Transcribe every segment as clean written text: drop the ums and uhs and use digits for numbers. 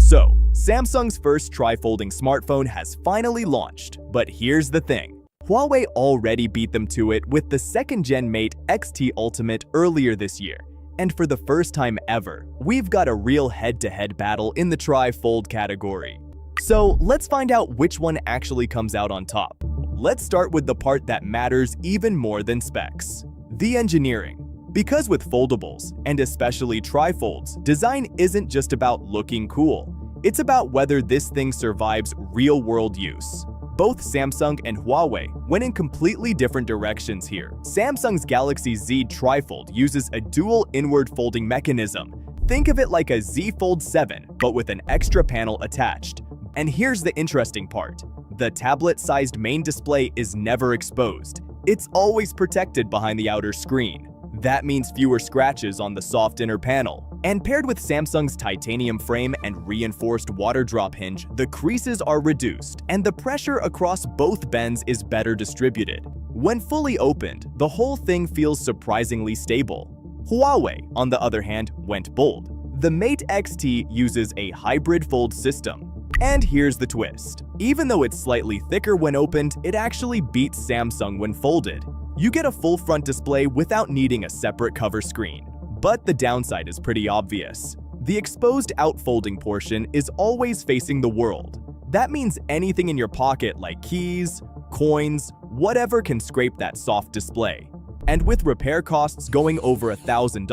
So, Samsung's first tri-folding smartphone has finally launched, but here's the thing. Huawei already beat them to it with the second-gen Mate X-T Ultimate earlier this year. And for the first time ever, we've got a real head-to-head battle in the tri-fold category. So let's find out which one actually comes out on top. Let's start with the part that matters even more than specs: the engineering. Because with foldables, and especially tri-folds, design isn't just about looking cool. It's about whether this thing survives real-world use. Both Samsung and Huawei went in completely different directions here. Samsung's Galaxy Z Trifold uses a dual inward folding mechanism. Think of it like a Z Fold 7, but with an extra panel attached. And here's the interesting part. The tablet-sized main display is never exposed. It's always protected behind the outer screen. That means fewer scratches on the soft inner panel. And paired with Samsung's titanium frame and reinforced water drop hinge, the creases are reduced and the pressure across both bends is better distributed. When fully opened, the whole thing feels surprisingly stable. Huawei, on the other hand, went bold. The Mate X-T uses a hybrid fold system. And here's the twist. Even though it's slightly thicker when opened, it actually beats Samsung when folded. You get a full front display without needing a separate cover screen. But the downside is pretty obvious. The exposed outfolding portion is always facing the world. That means anything in your pocket like keys, coins, whatever can scrape that soft display. And with repair costs going over $1,000,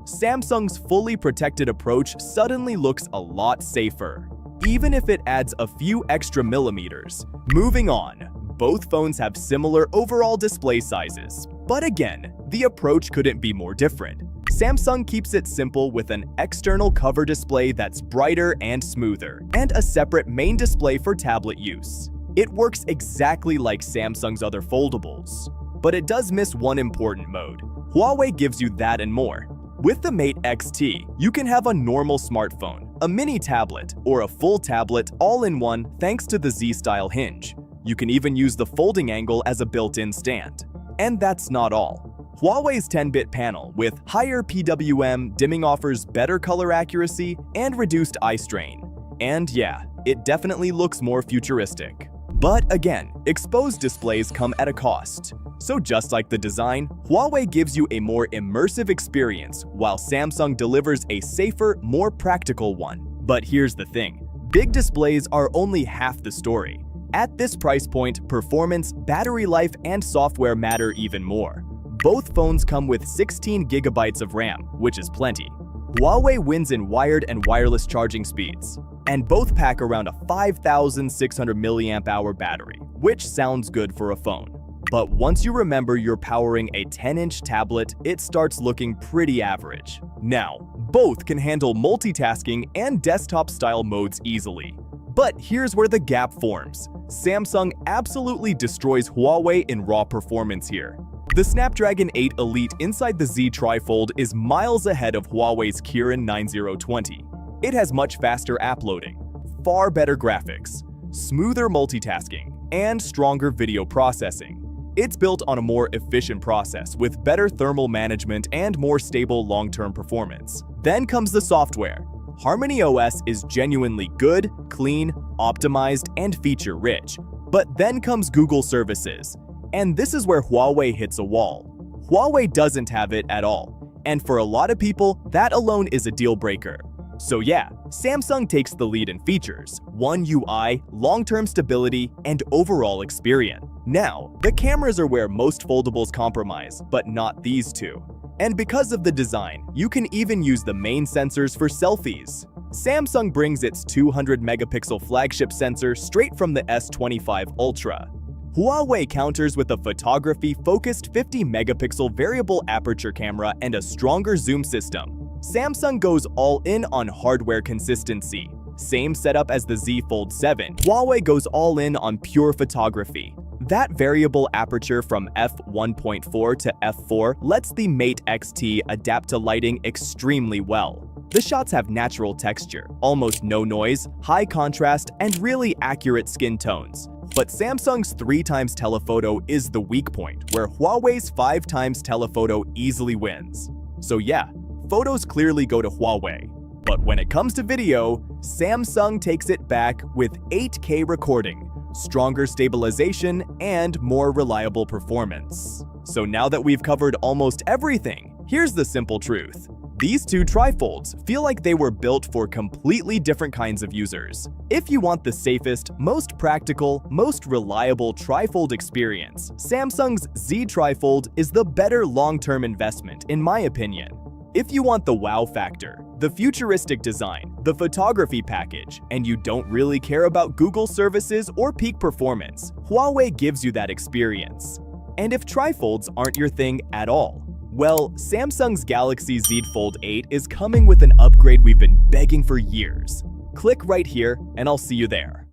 Samsung's fully protected approach suddenly looks a lot safer, even if it adds a few extra millimeters. Moving on. Both phones have similar overall display sizes, but again, the approach couldn't be more different. Samsung keeps it simple with an external cover display that's brighter and smoother, and a separate main display for tablet use. It works exactly like Samsung's other foldables, but it does miss one important mode. Huawei gives you that and more. With the Mate X-T, you can have a normal smartphone, a mini tablet, or a full tablet all in one thanks to the Z-style hinge. You can even use the folding angle as a built-in stand. And that's not all. Huawei's 10-bit panel with higher PWM dimming offers better color accuracy and reduced eye strain. And yeah, it definitely looks more futuristic. But again, exposed displays come at a cost. So just like the design, Huawei gives you a more immersive experience, while Samsung delivers a safer, more practical one. But here's the thing. Big displays are only half the story. At this price point, performance, battery life, and software matter even more. Both phones come with 16 gigabytes of RAM, which is plenty. Huawei wins in wired and wireless charging speeds, and both pack around a 5,600 mAh battery, which sounds good for a phone. But once you remember you're powering a 10-inch tablet, it starts looking pretty average. Now, both can handle multitasking and desktop-style modes easily. But here's where the gap forms. Samsung absolutely destroys Huawei in raw performance here. The Snapdragon 8 Elite inside the Z Trifold is miles ahead of Huawei's Kirin 9020. It has much faster app loading, far better graphics, smoother multitasking, and stronger video processing. It's built on a more efficient process with better thermal management and more stable long-term performance. Then comes the software. Harmony OS is genuinely good, clean, optimized, and feature-rich. But then comes Google services. And this is where Huawei hits a wall. Huawei doesn't have it at all. And for a lot of people, that alone is a deal breaker. So yeah, Samsung takes the lead in features, One UI, long-term stability, and overall experience. Now, the cameras are where most foldables compromise, but not these two. And because of the design, you can even use the main sensors for selfies. Samsung brings its 200-megapixel flagship sensor straight from the S25 Ultra. Huawei counters with a photography-focused 50-megapixel variable aperture camera and a stronger zoom system. Samsung goes all in on hardware consistency. Same setup as the Z Fold 7, Huawei goes all in on pure photography. That variable aperture from f1.4 to f4 lets the Mate X-T adapt to lighting extremely well. The shots have natural texture, almost no noise, high contrast, and really accurate skin tones. But Samsung's 3x telephoto is the weak point, where Huawei's 5x telephoto easily wins. So yeah, photos clearly go to Huawei. But when it comes to video, Samsung takes it back with 8K recording, stronger stabilization, and more reliable performance. So now that we've covered almost everything, here's the simple truth. These two trifolds feel like they were built for completely different kinds of users. If you want the safest, most practical, most reliable trifold experience, Samsung's Z Trifold is the better long-term investment, in my opinion. If you want the wow factor, the futuristic design, the photography package, and you don't really care about Google services or peak performance, Huawei gives you that experience. And if trifolds aren't your thing at all, well, Samsung's Galaxy Z Fold 8 is coming with an upgrade we've been begging for years. Click right here, and I'll see you there.